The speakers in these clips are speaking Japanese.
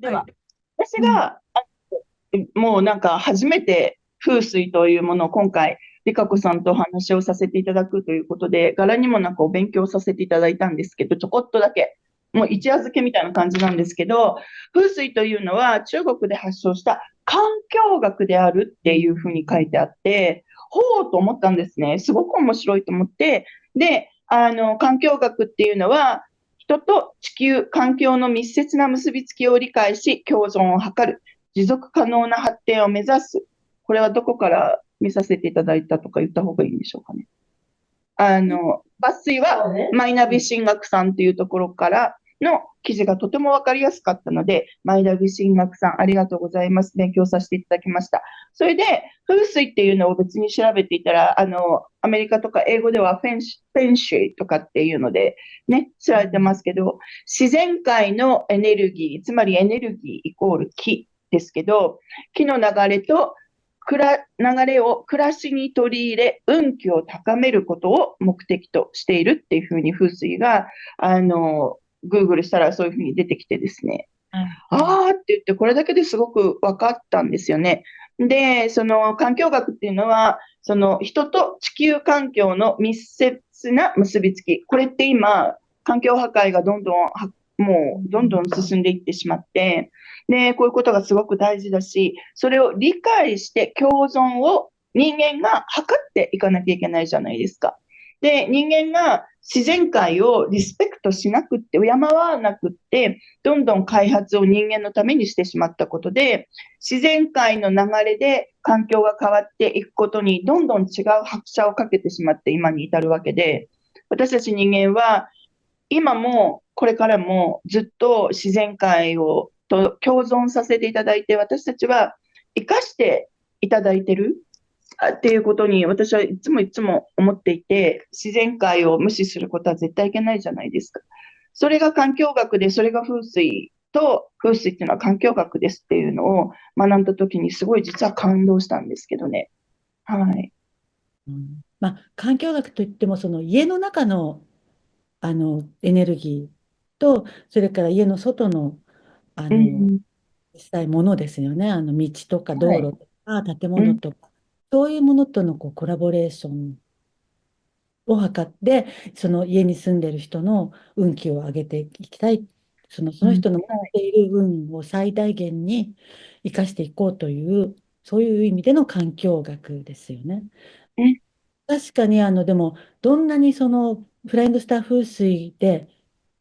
はい。では、私うん。が、もうなんか初めて風水というものを今回、理香子さんとお話をさせていただくということで、柄にもなんかお勉強させていただいたんですけど、ちょこっとだけ、もう一夜漬けみたいな感じなんですけど、風水というのは中国で発祥した環境学であるっていうふうに書いてあって、ほうと思ったんですね。すごく面白いと思って、で、環境学っていうのは、人と地球、環境の密接な結びつきを理解し、共存を図る。持続可能な発展を目指す。これはどこから見させていただいたとか言った方がいいんでしょうかね。抜粋はマイナビ進学さんというところからの記事がとてもわかりやすかったので、マイナビ進学さんありがとうございます。勉強させていただきました。それで、風水っていうのを別に調べていたら、アメリカとか英語ではフェンシュイとかっていうので、ね、知られてますけど、自然界のエネルギー、つまりエネルギーイコール気ですけど、気の流れと流れを暮らしに取り入れ、運気を高めることを目的としているっていうふうに風水が、Google したらそういうふうに出てきてですね、はい。はい。あーって言って、これだけですごく分かったんですよね。で、その環境学っていうのは、その人と地球環境の密接な結びつき。これって今、環境破壊がもうどんどん進んでいってしまって、で、こういうことがすごく大事だし、それを理解して共存を人間が図っていかなきゃいけないじゃないですか。で、人間が自然界をリスペクトしなくって、敬わなくって、どんどん開発を人間のためにしてしまったことで、自然界の流れで環境が変わっていくことに、どんどん違う拍車をかけてしまって今に至るわけで、私たち人間は今もこれからもずっと自然界をと共存させていただいて、私たちは生かしていただいてるっていうことに私はいつも思っていて、自然界を無視することは絶対いけないじゃないですか。それが環境学で、それが風水と、風水っていうのは環境学ですっていうのを学んだときにすごい実は感動したんですけどね。はい。うん、まあ、環境学といっても、その家の中の、エネルギーと、それから家の外の、あの、うん。実際ものですよね。道とか道はい。路とか建うん。物とか、そういうものとのコラボレーションを図って、その家に住んでる人の運気を上げていきたい。そうん。の人の持っはい。ている運を最大限に生かしていこうという、そういう意味での環境学ですよね。ね。確かに、でも、どんなにそのフライングスター風水で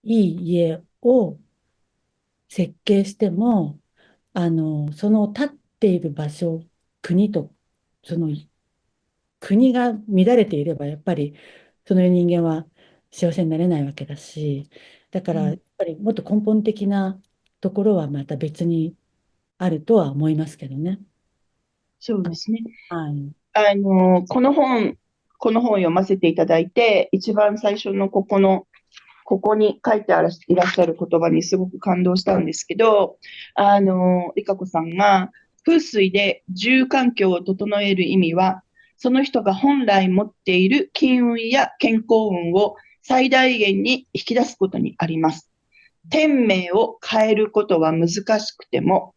いい家を設計しても、その立っている場所、国と、その国が乱れていれば、やっぱりその人間は幸せになれないわけだし、だからやっうん。ぱりもっと根本的なところはまた別にあるとは思いますけどね。そうですね。はい。あの、この本、この本を読ませていただいて、一番最初のここに書いていらっしゃる言葉にすごく感動したんですけど、りかこさんが、風水で住環境を整える意味は、その人が本来持っている金運や健康運を最大限に引き出すことにあります。天命を変えることは難しくても、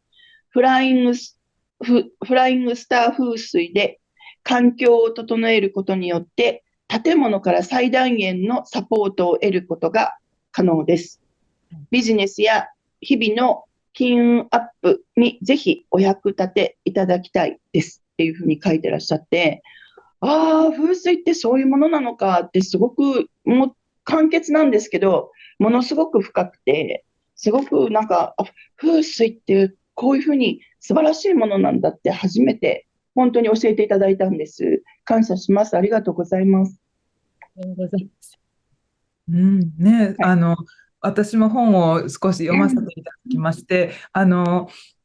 フライングスフライングスター風水で環境を整えることによって、建物から最大限のサポートを得ることが可能です。ビジネスや日々の金運アップにぜひお役立ていただきたいですっていうふうに書いてらっしゃって、ああ、風水ってそういうものなのかってすごくもう簡潔なんですけど、ものすごく深くて、すごくなんか、風水ってこういうふうに素晴らしいものなんだって初めて本当に教えていただいたんです。感謝します。ありがとうございます。ありがとうございます。うん、ね、はい。私も本を少し読ませてうん。いただきまして、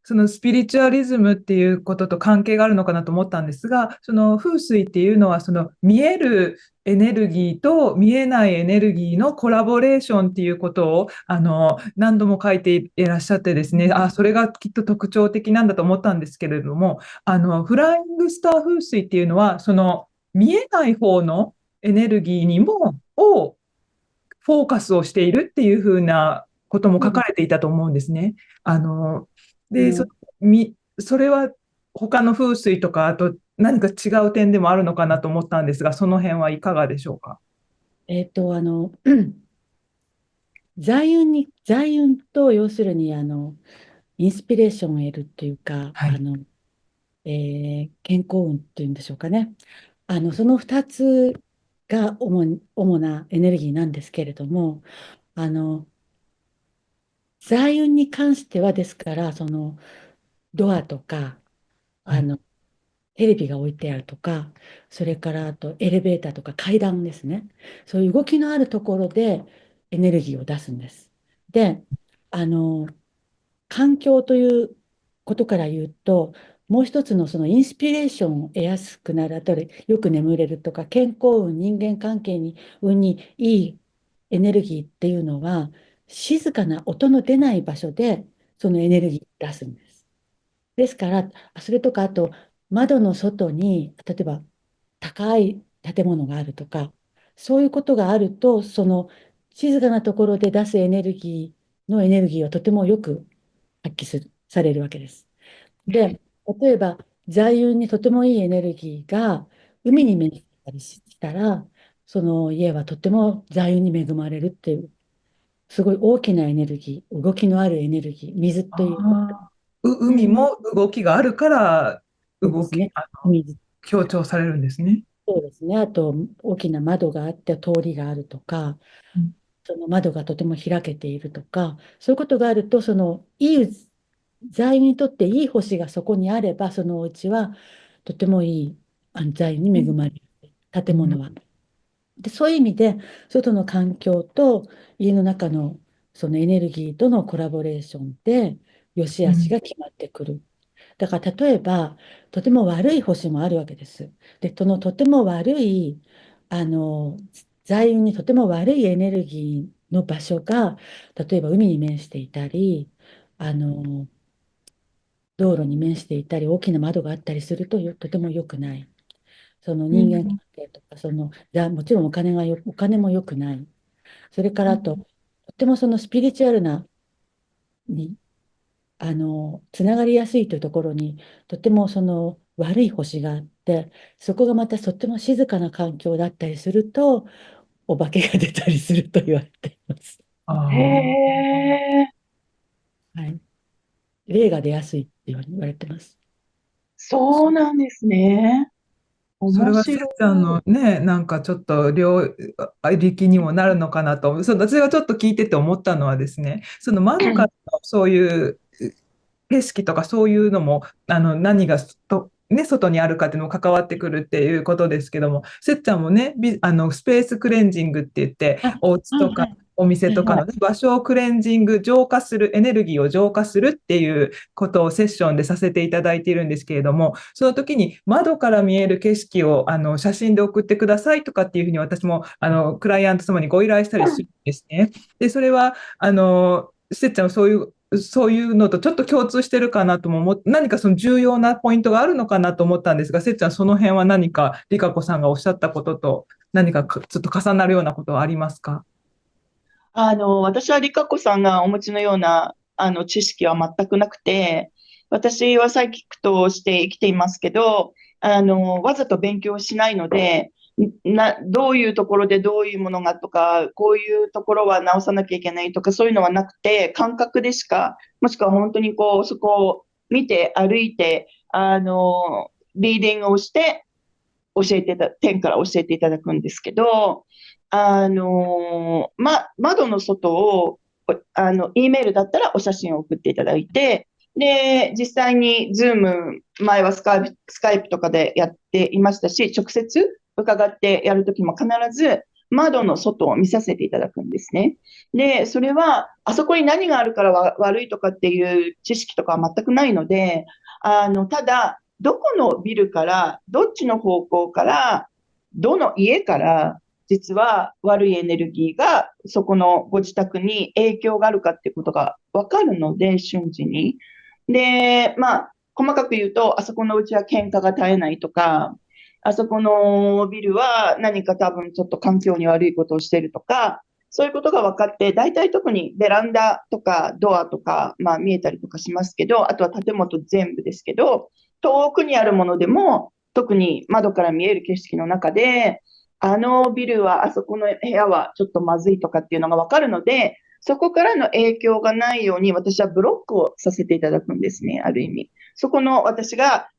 そのスピリチュアリズムっていうことと関係があるのかなと思ったんですが、その風水っていうのは、その見えるエネルギーと見えないエネルギーのコラボレーションっていうことを、何度も書いていらっしゃってですね、あ、それがきっと特徴的なんだと思ったんですけれども、フライングスター風水っていうのは、その見えない方のエネルギーにも、をフォーカスをしているっていう風なこともそうです。書かれていたと思うんですね。あの、で、あの、それは他の風水とか、あと何か違う点でもあるのかなと思ったんですが、その辺はいかがでしょうか。財運と、要するに、インスピレーションを得るっていうか、はい。健康運っていうんでしょうかね。その2つが主なエネルギーなんですけれども、あの、財運に関しては、ですから、ドアとか、はい。あの、テレビが置いてあるとか、それからあとエレベーターとか階段ですね。そういう動きのあるところでエネルギーを出すんです。で、あの、環境ということから言うと、もう一つのそのインスピレーションを得やすくなる、あとでよく眠れるとか、健康運、人間関係に運にいいエネルギーっていうのは、静かな音の出ない場所でそのエネルギーを出すんです。ですから、それとか、あと窓の外に、例えば高い建物があるとか、そういうことがあると、その静かなところで出すエネルギーはとてもよくされるわけです。で、例えば、財運にとてもいいエネルギーが海に面してたりしたら、その家はとても財運に恵まれるっていう、すごい大きなエネルギー、動きのあるエネルギー、水という、あ海も動きがあるから、動き、そうですね。水、強調されるんですね。そうですね。あと、大きな窓があって通りがあるとか、うん。その窓がとても開けているとか、そういうことがあると、財にとっていい星がそこにあれば、そのお家はとてもいい財に恵まれる、うん。建物は。で、そういう意味で、外の環境と家の中のそのエネルギーとのコラボレーションで、良し悪しうん。が決まってくる。だから例えば、とても悪い星もあるわけです。で、そのとても悪い、あの、財運にとても悪いエネルギーの場所が、例えば海に面していたり、あの、道路に面していたり、大きな窓があったりするととても良くない。その人間関うん。係とか、もちろんお金も良くない。それからあと、とてもそのスピリチュアルにつながりやすいというところに、とてもその悪い星があって、そこがまたとっても静かな環境だったりすると、お化けが出たりすると言われています。へあえ、はい。霊が出やすいって言われてます。そうなんですね。それはせっ面白ちゃんのい。ね、なんかちょっと領域にもなるのかなと、私がちょっと聞いてて思ったのはですね、その窓からのそういう景色とかそういうのも、何がね、外にあるかっていうのも関わってくるっていうことですけども、せっちゃんもね、スペースクレンジングって言って、あ、お家とかはいはい。お店はいはい。とかのね、場所をクレンジング、浄化する、エネルギーを浄化するっていうことをセッションでさせていただいているんですけれども、その時に窓から見える景色を写真で送ってくださいとかっていうふうに私もクライアント様にご依頼したりするんですね。で、それはせっちゃんはそういうのとちょっと共通してるかなとも何かその重要なポイントがあるのかなと思ったんですが、せっちゃんその辺は何かリカ子さんがおっしゃったことと何かちょっと重なるようなことはありますか？私はリカ子さんがお持ちのような、知識は全くなくて、私はサイキックとして生きていますけど、わざと勉強しないので、どういうところでどういうものがとか、こういうところは直さなきゃいけないとか、そういうのはなくて、感覚でしか、もしくは本当にこう、そこを見て、歩いて、リーディングをして、天から教えていただくんですけど、窓の外を、E メールだったらお写真を送っていただいて、で、実際にズーム、前はスカイプとかでやっていましたし、直接伺ってやるときも必ず窓の外を見させていただくんですね。で、それは、あそこに何があるから悪いとかっていう知識とかは全くないので、ただ、どこのビルから、どっちの方向から、どの家から、実は悪いエネルギーがそこのご自宅に影響があるかっていうことがわかるので、瞬時に。で、細かく言うと、あそこのうちは喧嘩が絶えないとか、あそこのビルは何か多分ちょっと環境に悪いことをしてるとか、そういうことが分かって、大体特にベランダとかドアとか、まあ見えたりとかしますけど、あとは建物全部ですけど、遠くにあるものでも、特に窓から見える景色の中で、あのビルは、あそこの部屋はちょっとまずいとかっていうのが分かるので、そこからの影響がないように私はブロックをさせていただくんですね、ある意味。そこの私が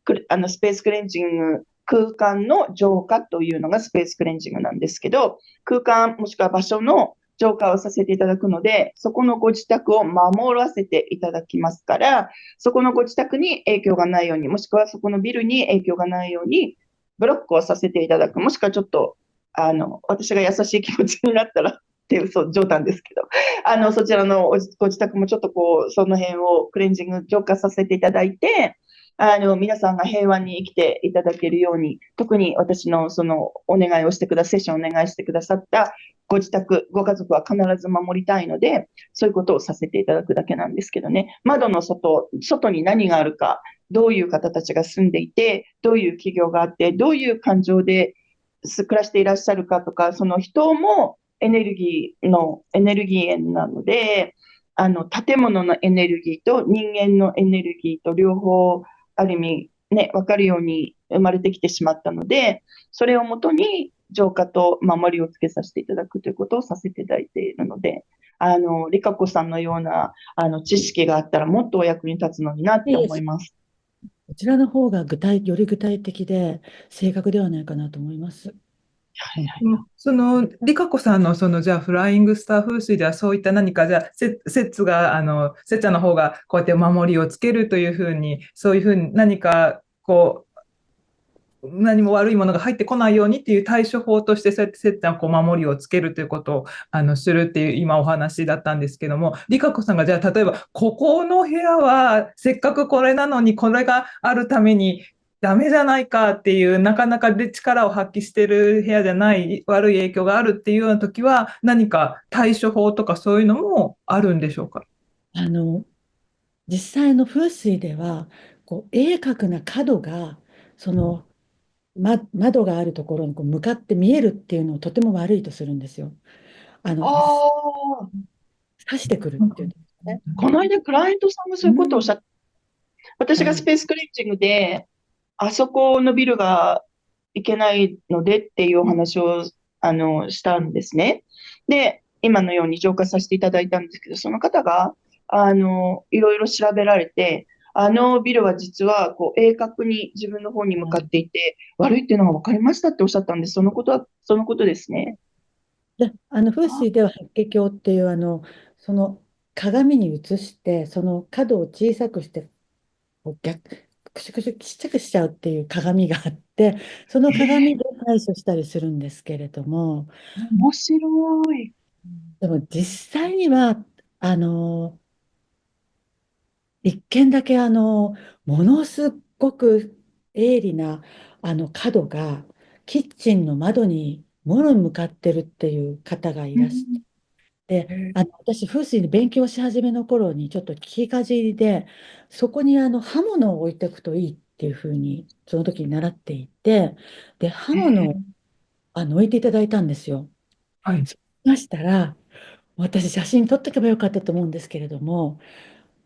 スペースクレンジング、空間の浄化というのがスペースクレンジングなんですけど、空間もしくは場所の浄化をさせていただくので、そこのご自宅を守らせていただきますから、そこのご自宅に影響がないように、もしくはそこのビルに影響がないように、ブロックをさせていただく、もしくはちょっと、私が優しい気持ちになったら、っていう、そう、冗談ですけど、そちらのご自宅もちょっとその辺をクレンジング浄化させていただいて、皆さんが平和に生きていただけるように、特に私のお願いをしてセッションをお願いしてくださったご自宅、ご家族は必ず守りたいので、そういうことをさせていただくだけなんですけどね。窓の外に何があるか、どういう方たちが住んでいて、どういう企業があって、どういう感情で暮らしていらっしゃるかとか、その人もエネルギー源なので、建物のエネルギーと人間のエネルギーと両方、ある意味、ね、分かるように生まれてきてしまったので、それをもとに浄化と守りをつけさせていただくということをさせていただいているので、リカ子さんのような知識があったらもっとお役に立つのになって思います。こちらの方がより具体的で正確ではないかなと思います。リカ子さんのじゃあ、フライングスター風水ではそういった何か、じゃあ、セッツが、セッチャーの方がこうやって守りをつけるというふうに、そういうふうに何か、何も悪いものが入ってこないようにっていう対処法として、そうやってセッチャーを守りをつけるということをするっていう今お話だったんですけども、リカ子さんがじゃあ例えばここの部屋はせっかくこれなのにこれがあるためにダメじゃないかっていうなかなかで力を発揮してる部屋じゃない悪い影響があるっていうような時は何か対処法とかそういうのもあるんでしょうか？あの、実際の風水では、鋭角な角が、その、窓があるところに向かって見えるっていうのをとても悪いとするんですよ。ああ、刺してくるっていうんですね。この間クライアントさんがそういうことをおっしゃって、私がスはい。ペースクレンジングで、あそこのビルがいけないのでっていうお話を、したんですね。で、今のように浄化させていただいたんですけど、その方が、いろいろ調べられて、あのビルは実は、鋭角に自分の方に向かっていて、悪いっていうのが分かりましたっておっしゃったんです。そのことですね。で、風水では法華経っていう、その鏡に映して、その角を小さくして、クシュクシュちっちゃくしちゃうっていう鏡があって、その鏡で対処したりするんですけれども、面白い。でも実際には、あの、一軒だけものすごく鋭利な角がキッチンの窓にもろに向かってるっていう方がいらして、で、私、風水に勉強し始めの頃にちょっと聞きかじりで、そこに刃物を置いていくといいっていうふうにその時に習っていて、で、刃物を置いていただいたんですよ。はい。そうしましたら、私写真撮っておけばよかったと思うんですけれども、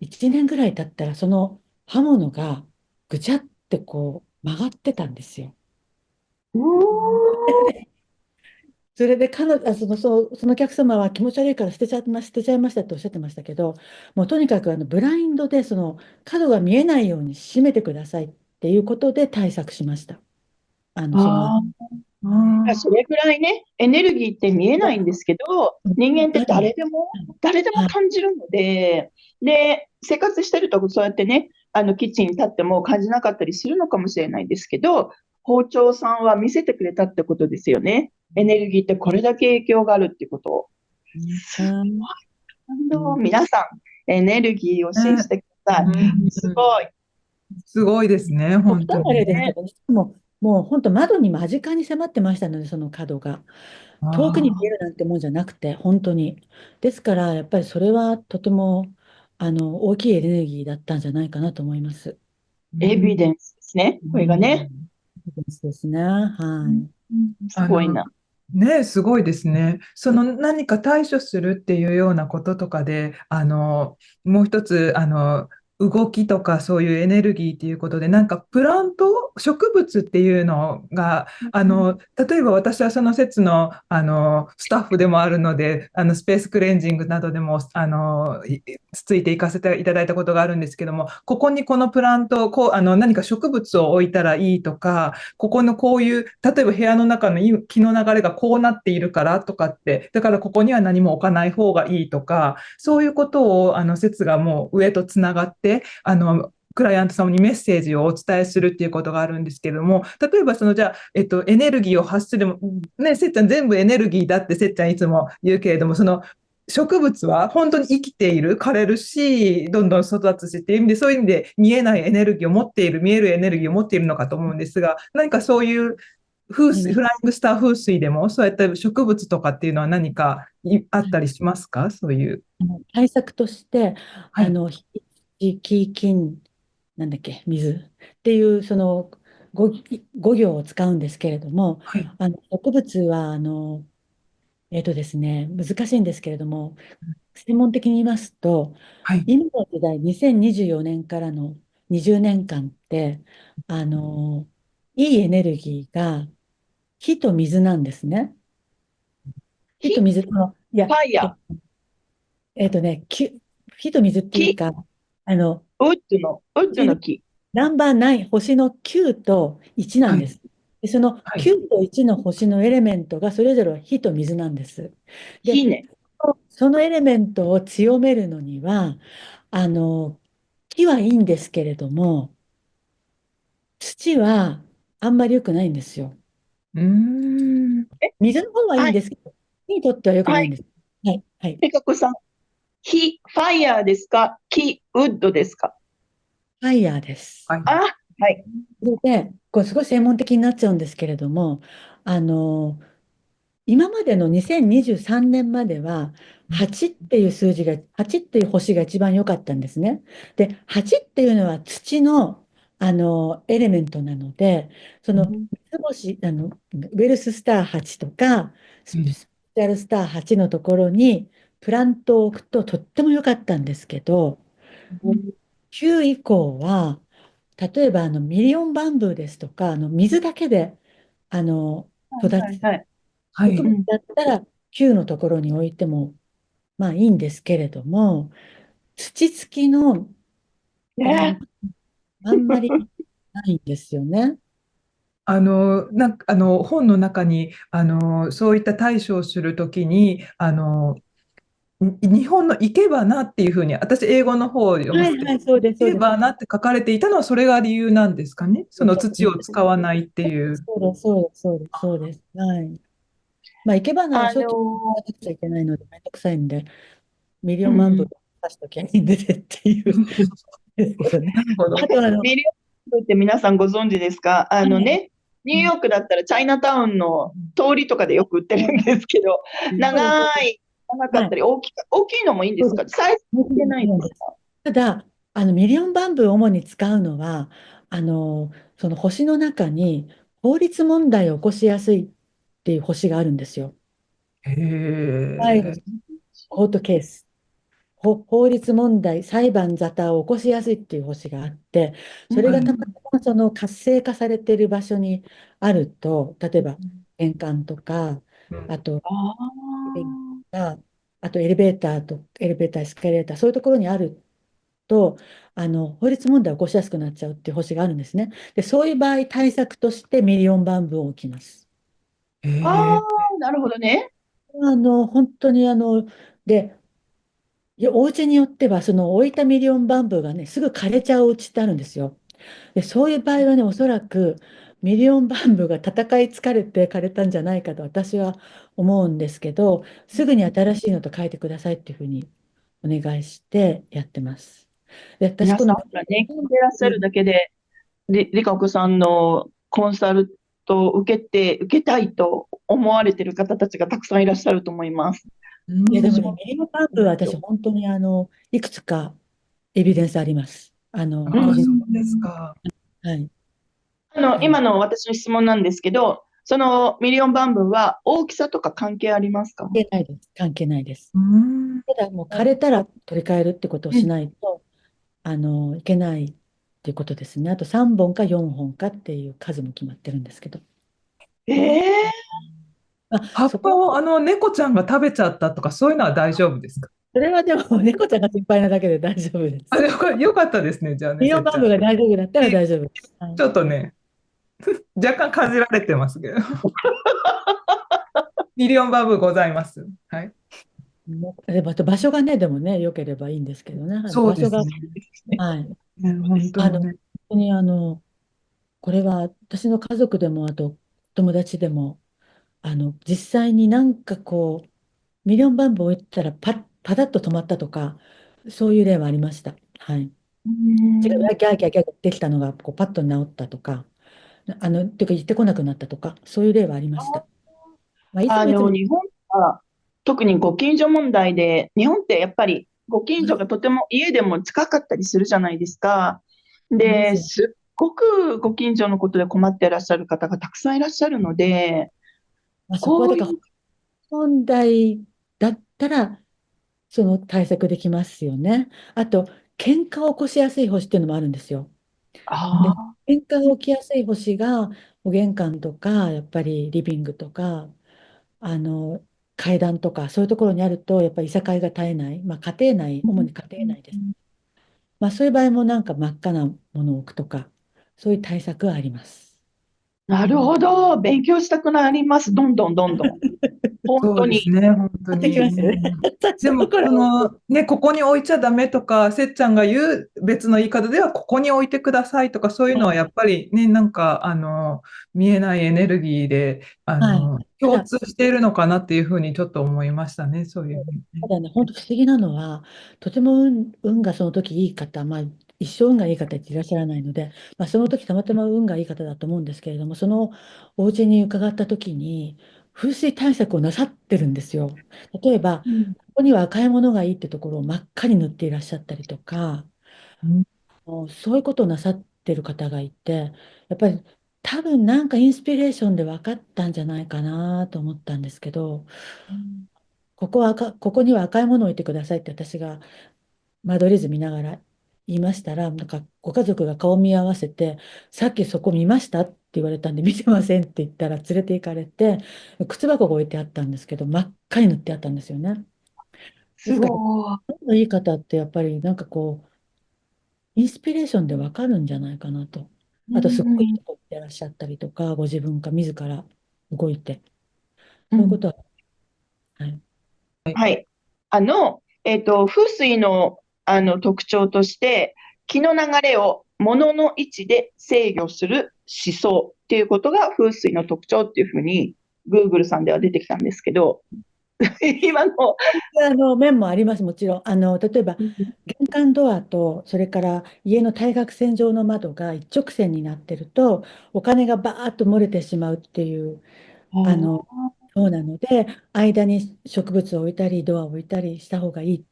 1年ぐらい経ったら、その刃物がぐちゃって曲がってたんですよ。うおー。それでそのお客様は気持ち悪いから捨てちゃいましたっておっしゃってましたけど、もうとにかくブラインドでその角が見えないように閉めてくださいっていうことで対策しました。その後。あそれぐらいね、エネルギーって見えないんですけど、人間って誰でもはい。感じるので、で、生活してるとそうやってね、キッチンに立っても感じなかったりするのかもしれないですけど、包丁さんは見せてくれたってことですよね。エネルギーってこれだけ影響があるってことを。すうん。ごい。皆さん、エネルギーを信じてください。すごい。すごいですね、極本当に。端な例ですけど、もう本当窓に間近に迫ってましたので、その角が。遠くに見えあるなんてもんじゃなくて、本当に。ですから、やっぱりそれはとても大きいエネルギーだったんじゃないかなと思います。エビデンスですね。これがね。ですね。はい。すごいな。ね、すごいですね。その何か対処するっていうようなこととかで、もう一つ、動きとかそういうエネルギーっていうことで、なんかプラント、植物っていうのが、例えば私はその説の、スタッフでもあるので、スペースクレンジングなどでも、つついていかせていただいたことがあるんですけども、ここにこのプラント、こう、何か植物を置いたらいいとか、ここのこういう、例えば部屋の中の気の流れがこうなっているからとかって、だからここには何も置かない方がいいとか、そういうことを、説がもう上とつながって、クライアント様にメッセージをお伝えするっていうことがあるんですけれども、例えばそのじゃあ、エネルギーを発する、ね、せっちゃん全部エネルギーだってせっちゃんいつも言うけれども、その植物は本当に生きている、枯れるし、どんどん育つしっていう意味で、そういう意味で見えないエネルギーを持っている、見えるエネルギーを持っているのかと思うんですが、何かそういう風水、あります。フライングスター風水でも、そうやって植物とかっていうのは何かあったりしますか、そういう。対策として、はい、気、金、なんだっけ、水っていう、語行を使うんですけれども、はい、植物は、ですね、難しいんですけれども、専門的に言いますと、はい。今の時代、2024年からの20年間って、あの、いいエネルギーが火と水なんですね。火と火、水の、いや、ファイヤー、火と水っていう木、か、あの、ウッドの木。ナンバー9、星の9と1なんはい、です。で、そのはい。9と1の星のエレメントがそれぞれ火と水なんです。で、火ね。そのエレメントを強めるのには、あの、木はいいんですけれども、土はあんまり良くないんですよ。うーん。え、水の方はいいはい、んですけど、木にとっては良くはい。ないんです。はい、はい。ペカ子さん、ファイヤーですか木、ウッドですか？ファイヤーです。はい。あ、はい。それで、これすごい専門的になっちゃうんですけれども、あの、今までの2023年までは、8っていう数字が、8っていう星が一番良かったんですね。で、8っていうのは土の、エレメントなので、そのうん三つ星、ウェルススター8とか、スピリチュアルスター8のところにプラントを置くととっても良かったんですけど、9以降は、例えばミリオンバンブーですとか、水だけであの育つはいはい。はい。植物うん。だったら球のところに置いてもまあいいんですけれども、土付きのえー、プラントあんまりないんですよね。本の中に、そういった対処をするときに、日本の生け花っていうふうに、私、英語の方を読ませて、はいはい、そうです、そうです。生け花って書かれていたのは、それが理由なんですかね。その土を使わないっていう。そうです、そうです、そうです、そうです。はい。まあ、生け花はあしょっちゅうやのらなくちゃいけないので、めんどくさいんで、ミリオンバンブーうんうん。刺しときゃいいんでねっていうですけどね。なるほど。あと、ミリオンって皆さんご存知ですか？はい、ニューヨークだったらチャイナタウンの通りとかでよく売ってるんですけど、そうです、そうです。長かはい。ったり、大きいのもいいんですか？そうです。サイズもちろん、も関係ないちろんです。ですか？ただ、ミリオンバンブーを主に使うのは、その星の中に法律問題を起こしやすいっていう星があるんですよ。へはい、え。コートケース。法律問題、裁判沙汰を起こしやすいっていう星があって、それはい。がたまたまその活性化されている場所にあると、例えば玄関とか、あと、あリビングとか、あとエレベーター、エスカレーター、そういうところにあると、法律問題を起こしやすくなっちゃうっていう星があるんですね。で、そういう場合、対策としてミリオンバンブーを置きます。へあえ。なるほどね。本当にで、いやお家によっては、その置いたミリオンバンブーがね、すぐ枯れちゃうお家ってあるんですよ。で、そういう場合はね、おそらくミリオンバンブーが戦い疲れて枯れたんじゃないかと私は思うんですけど、すぐに新しいのと変えてくださいっていうふうにお願いしてやってます。で、私、皆さんこの、がね、聞いてらっしゃるだけで、りかこさんのコンサルトを受けたいと思われている方たちがたくさんいらっしゃると思います。ういや、でもね、ん。ミリオンバンブーは私、本当にいくつかエビデンスあります。ああ、うん。個人、そうですか。はい。今の私の質問なんですけど、そのミリオンバンブーは大きさとか関係ありますか？関係ないです。関係ないです。うーん。ただもう枯れたら取り替えるってことをしうん。ないと、いけないっていうことですね。あと3本か4本かっていう数も決まってるんですけど。ええ、あ、葉っそこ、ぱを猫ちゃんが食べちゃったとか、そういうのは大丈夫ですか？それはでも猫ちゃんが心配なだけで大丈夫であ、す。よかったですね、じゃあね、ミリオンせっちゃん。バンブが大丈夫だったら大丈夫です。はい。ちょっとね、若干かじられてますけど。ミリオンバブございます。はい。でもあと場所がね、でもね、良ければいいんですけどね。場所が、そうですね。はい。ね、本当本にね。当にこれは私の家族でも、あと友達でも、実際になんかこう、ミリオンバンブーを置いたらパタッと止まったとか、そういう例はありました。はい。うん。違う、ギャーギャーギャーギャーできたのがこうパッと治ったとか、っていうか言ってこなくなったとか、そういう例はありました。まあ、いつも、日本は特にご近所問題で、日本ってやっぱりご近所がとても家でも近かったりするじゃないですか。で、いますよ。すっごくご近所のことで困っていらっしゃる方がたくさんいらっしゃるので、まあ、そこはだから、こういう、本来だったら、その対策できますよね。あと、喧嘩を起こしやすい星っていうのもあるんですよ。で、あ喧嘩が起きやすい星が、お玄関とか、やっぱりリビングとか、あの、階段とか、そういうところにあると、やっぱりいさかいが絶えない。まあ、家庭内、主に家庭内です。まあ、そういう場合もなんか真っ赤なものを置くとか、そういう対策はあります。なるほど。勉強したくなります。どんどんどんどん。本当に。そうですね、本当に。買ってきますよね。最初のでも、頃はね、ここに置いちゃダメとか、せっちゃんが言う別の言い方では、ここに置いてくださいとか、そういうのはやっぱりね、なんか、見えないエネルギーで、はい。た共だ、通しているのかなっていうふうにちょっと思いましたね、そういうふうにね。ただね、本当不思議なのは、とても運がその時いい方、まあ、一生運がいい方っていらっしゃらないので、まあ、その時たまたま運がいい方だと思うんですけれども、そのお家に伺った時に、風水対策をなさってるんですよ。例えば、うん。ここには赤いものがいいってところを真っ赤に塗っていらっしゃったりとか、うん。そういうことをなさってる方がいて、やっぱり多分なんかインスピレーションで分かったんじゃないかなと思ったんですけど、ここには赤いものを置いてくださいって私が間取り図見ながら言いましたら、なんかご家族が顔見合わせて、さっきそこ見ましたって言われたんで、見てませんって言ったら連れて行かれて、靴箱が置いてあったんですけど、真っ赤に塗ってあったんですよね。ですすから、ごい。運のいい方ってやっぱりなんかこう、インスピレーションでわかるんじゃないかなと。うあと、すごくいいん。とこ行ってらっしゃったりとか、ご自分が自ら動いて、うん。そういうことは、はい。はい。風水の、特徴として、気の流れを物の位置で制御する思想っていうことが風水の特徴っていうふうに、Google さんでは出てきたんですけど、今の、面もあります、もちろん。例えば、うん。玄関ドアと、それから家の対角線上の窓が一直線になってると、お金がバーッと漏れてしまうっていう、あの、そうなので、間に植物を置いたり、ドアを置いたりした方がいい、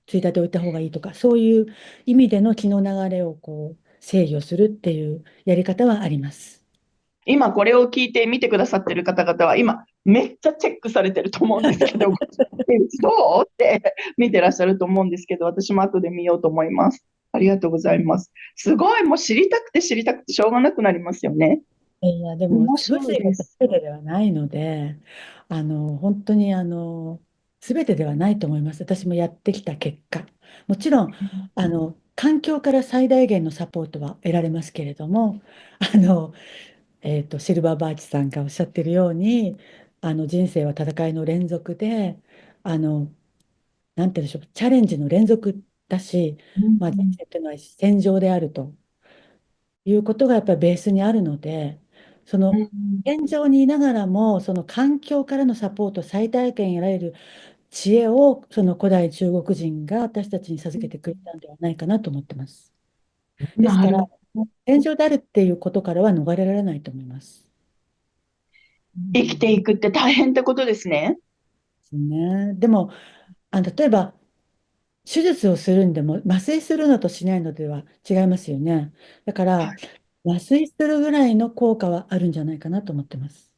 ついたておいた方がいいとか、そういう意味での気の流れをこう制御するっていうやり方はあります。今これを聞いて見てくださってる方々は、今めっちゃチェックされてると思うんですけど、ご自分でどうって見てらっしゃると思うんですけど、私も後で見ようと思います。ありがとうございます。すごい、もう知りたくて知りたくてしょうがなくなりますよね。いや、でも、面風水が白いです。全てではないので、本当に、全てではないと思います。私もやってきた結果。もちろん、環境から最大限のサポートは得られますけれども、あの、シルバーバーチさんがおっしゃってるように、人生は戦いの連続で、あの、なんて言うんでしょう、チャレンジの連続だし、うまあ、人ん。生っていうのは戦場であると。いうことがやっぱりベースにあるので、そうのん。現状にいながらも、その環境からのサポートを最大限得られる知恵を、その古代中国人が私たちに授けてくれたんではないかなと思ってます。ですから、なるほど。戦場であるっていうことからは逃れられないと思います。生きていくって大変ってことですね。ですね。でも、例えば、手術をするんでも、麻酔するのとしないのでは違いますよね。だから、麻酔するぐらいの効果はあるんじゃないかなと思ってます。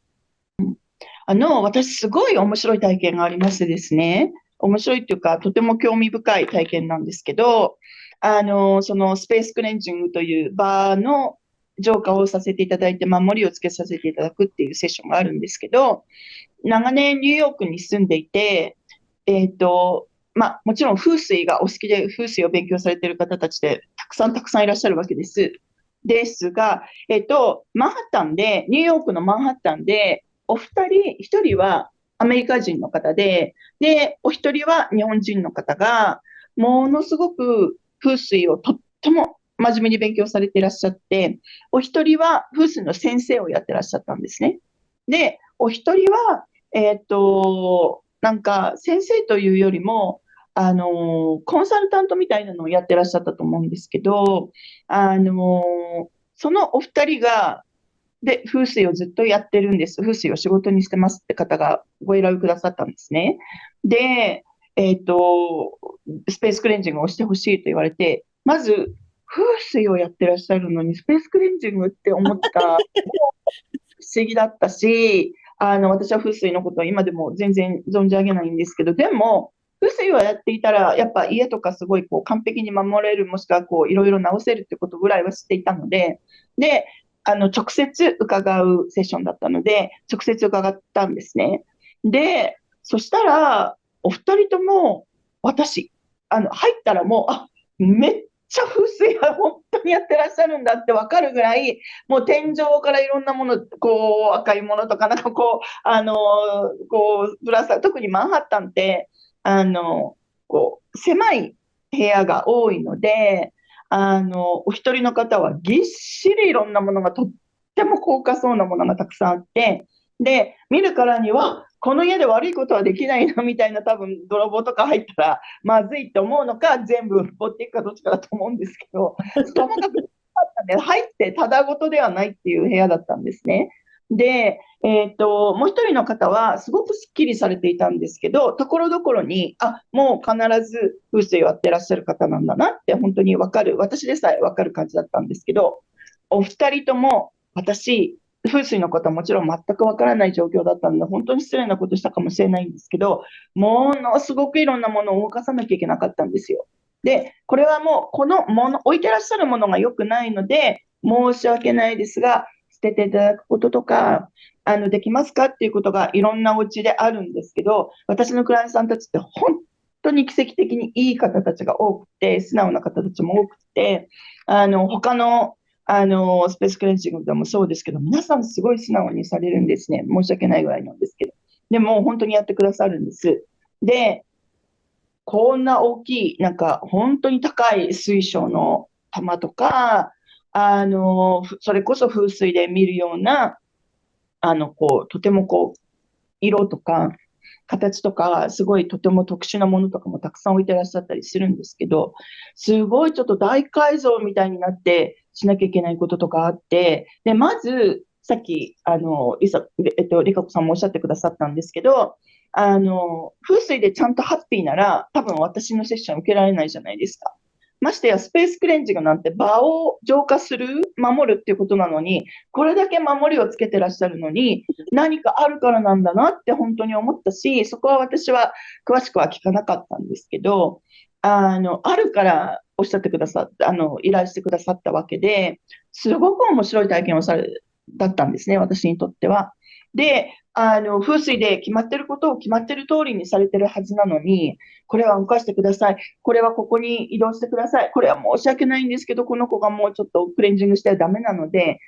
私すごい面白い体験がありましてですね、面白いっていうか、とても興味深い体験なんですけど、そのスペースクレンジングというバーの浄化をさせていただいて、守りをつけさせていただくっていうセッションがあるんですけど、長年ニューヨークに住んでいて、もちろん風水がお好きで風水を勉強されている方たちでたくさんいらっしゃるわけです。ですが、マンハッタンで、ニューヨークのマンハッタンで、お二人、一人はアメリカ人の方で、お一人は日本人の方が、ものすごく風水をとっても真面目に勉強されていらっしゃって、お一人は風水の先生をやってらっしゃったんですね。で、お一人は、なんか先生というよりも、コンサルタントみたいなのをやってらっしゃったと思うんですけど、そのお二人が、風水をずっとやってるんです。風水を仕事にしてますって方がご依頼くださったんですね。で、スペースクレンジングをしてほしいと言われて、まず、風水をやってらっしゃるのに、スペースクレンジングって思った不思議だったし、私は風水のことは今でも全然存じ上げないんですけど、でも、風水をやっていたら、やっぱ家とかすごいこう完璧に守れる、もしくはこういろいろ直せるってことぐらいは知っていたので、直接伺うセッションだったので、直接伺ったんですね。で、そしたら、お二人とも、私、入ったらもう、めっちゃ風水は本当にやってらっしゃるんだってわかるぐらい、もう天井からいろんなもの、こう、赤いものとか、なんかこう、ぶら下特にマンハッタンって、狭い部屋が多いので、お一人の方はぎっしりいろんなものがとっても高価そうなものがたくさんあって、で、見るからには、この家で悪いことはできないなみたいな、多分泥棒とか入ったらまずいと思うのか、全部持っていくかどっちかだと思うんですけど、ともかく入ってただごとではないっていう部屋だったんですね。で、もう一人の方はすごくすっきりされていたんですけど、ところどころに、もう必ず風水をやってらっしゃる方なんだなって本当にわかる、私でさえわかる感じだったんですけど、お二人とも私、風水のことはもちろん全くわからない状況だったので、本当に失礼なことしたかもしれないんですけど、ものすごくいろんなものを動かさなきゃいけなかったんですよ。で、これはもう、このもの、置いてらっしゃるものが良くないので、申し訳ないですが、捨てていただくこととか、できますかっていうことがいろんなお家であるんですけど、私のクライアントさんたちって本当に奇跡的にいい方たちが多くて、素直な方たちも多くて、他のスペースクレンジングでもそうですけど、皆さんすごい素直にされるんですね。申し訳ないぐらいなんですけど。でも、本当にやってくださるんです。で、こんな大きい、なんか、本当に高い水晶の玉とか、それこそ風水で見るような、とても色とか、形とか、すごいとても特殊なものとかもたくさん置いてらっしゃったりするんですけど、すごいちょっと大改造みたいになってしなきゃいけないこととかあって、で、まず、さっき、リカ子さんもおっしゃってくださったんですけど、風水でちゃんとハッピーなら、多分私のセッション受けられないじゃないですか。ましてや、スペースクレンジングなんて場を浄化する、守るっていうことなのに、これだけ守りをつけてらっしゃるのに、何かあるからなんだなって本当に思ったし、そこは私は詳しくは聞かなかったんですけど、あるからおっしゃってくださった、依頼してくださったわけで、すごく面白い体験をだったんですね、私にとっては。で、風水で決まってることを決まってる通りにされてるはずなのに、これは動かしてください。これはここに移動してください。これは申し訳ないんですけど、この子がもうちょっとクレンジングしてはダメなので、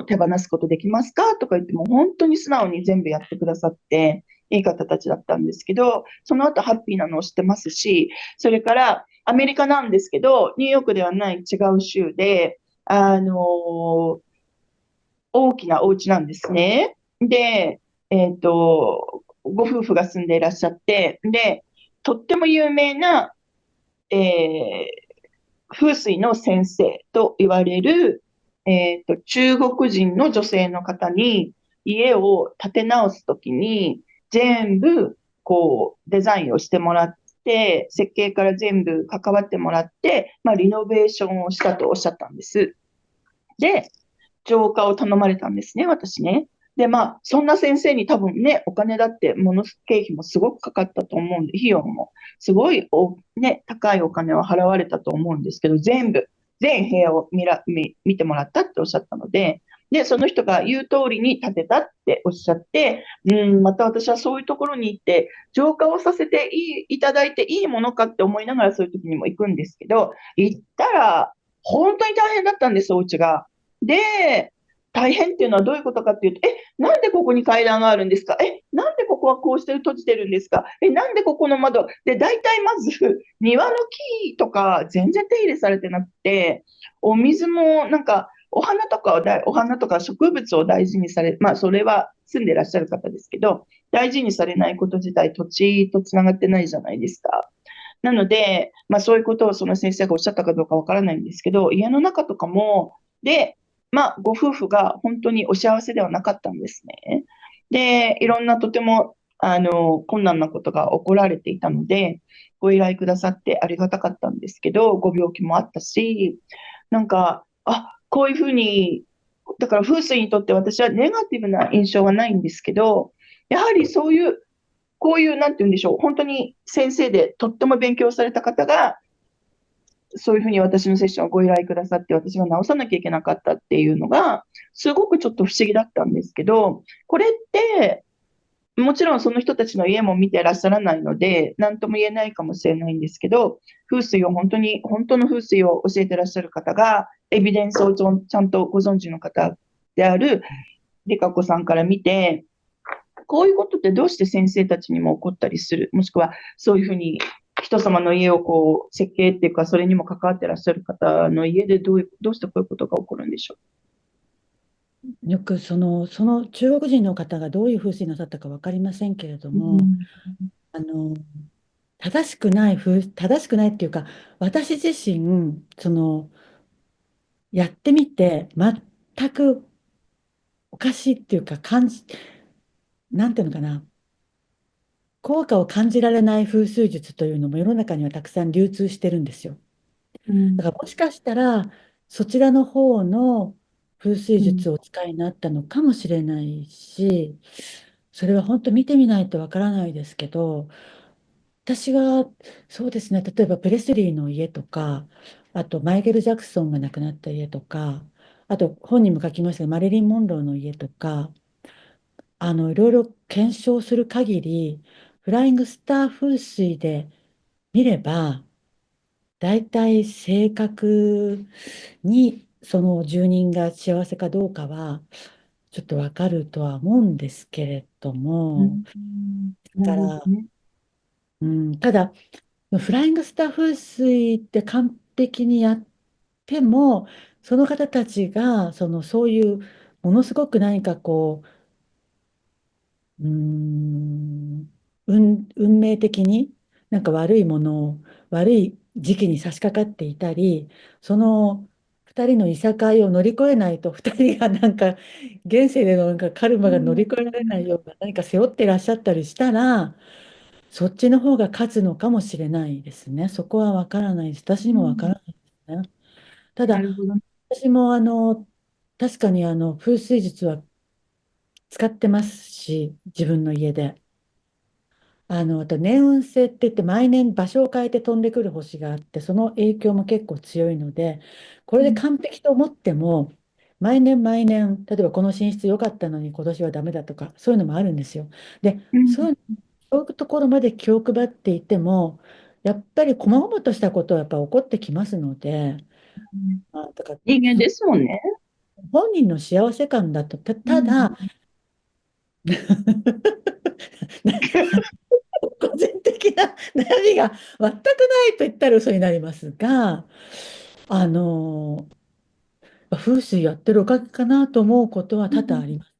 手放すことできますかとか言っても、本当に素直に全部やってくださって、いい方たちだったんですけど、その後ハッピーなのを知ってますし、それからアメリカなんですけど、ニューヨークではない違う州で、大きなお家なんですね。で、ご夫婦が住んでいらっしゃって、で、とっても有名な、えー風水の先生と言われる、中国人の女性の方に家を建て直すときに全部デザインをしてもらって、設計から全部関わってもらって、リノベーションをしたとおっしゃったんです。で、浄化を頼まれたんですね、私ね。で、まあ、そんな先生に多分ね、お金だって、経費もすごくかかったと思うんで、費用もすごいね、高いお金を払われたと思うんですけど、全部屋を見てもらったっておっしゃったので、で、その人が言う通りに建てたっておっしゃって、また私はそういうところに行って、浄化をさせていただいていいものかって思いながらそういう時にも行くんですけど、行ったら、本当に大変だったんです、お家が。で、大変っていうのはどういうことかっていうと、なんでここに階段があるんですか？なんでここはこうして閉じてるんですか？なんでここの窓で、大体まず庭の木とか全然手入れされてなくて、お水もなんか、お花とか植物を大事にされ、まあそれは住んでらっしゃる方ですけど、大事にされないこと自体土地とつながってないじゃないですか。なので、まあそういうことをその先生がおっしゃったかどうかわからないんですけど、家の中とかも、で、まあご夫婦が本当にお幸せではなかったんですね。で、いろんなとても、困難なことが起こられていたので、ご依頼くださってありがたかったんですけど、ご病気もあったし、なんか、こういうふうに、だから風水にとって私はネガティブな印象はないんですけど、やはりこういう、なんて言うんでしょう、本当に先生でとっても勉強された方が、そういうふうに私のセッションをご依頼くださって、私が直さなきゃいけなかったっていうのが、すごくちょっと不思議だったんですけど、これって、もちろんその人たちの家も見てらっしゃらないので、何とも言えないかもしれないんですけど、風水を本当の風水を教えてらっしゃる方が、エビデンスをちゃんとご存知の方であるリカ子さんから見て、こういうことってどうして先生たちにも起こったりする、もしくはそういうふうに人様の家をこう設計っていうか、それにも関わってらっしゃる方の家でどうしてこういうことが起こるんでしょよくその中国人の方がどういう風水なさったか分かりませんけれどう？も、あの、正しくないっていうか、私自身、やってみて、全くおかしいっていうか、なんていうのかな、効果を感じられない風水術というのも世の中にはたくさん流通してるんですよ。うん、だからもしかしたら、そちらの方の風水うん、術をお使いになったのかもしれないし、それは本当見てみないとわからないですけど、私はそうですね、例えばプレスリーの家とか、あとマイケル・ジャクソンが亡くなった家とか、あと本にも書きましたが、マリリン・モンローの家とか、いろいろ検証する限り、フライングスター風水で見れば、大体正確にその住人が幸せかどうかは、ちょっとわかるとは思うんですけれども、うん、なだから、るほどね。ただ、フライングスター風水って完璧にやっても、その方たちが、そういう、ものすごく何か運命的になんか悪いものを、悪い時期に差し掛かっていたり、その2人のいさかいを乗り越えないと、2人がなんか、現世でのなんかカルマが乗り越えられないような何か背負ってらっしゃったりしたら、そっちの方が勝つのかもしれないですね。そこは分からないです。私にも分からないですね。ただ、なるほどね。私も確かに風水術は使ってますし、自分の家で。あと年運星って言って毎年場所を変えて飛んでくる星があって、その影響も結構強いので、これで完璧と思っても、毎年毎年、例えばこの進出良かったのに今年はダメだとか、そういうのもあるんですよ。で、うん、そういうところまで気を配っていても、やっぱり細々としたことはやっぱ起こってきますので、だから人間ですもんね。本人の幸せ感だと、うん、ただ、個人的な悩みが全くないと言ったら嘘になりますが、あの、風水やってるおかげかなと思うことは多々あります。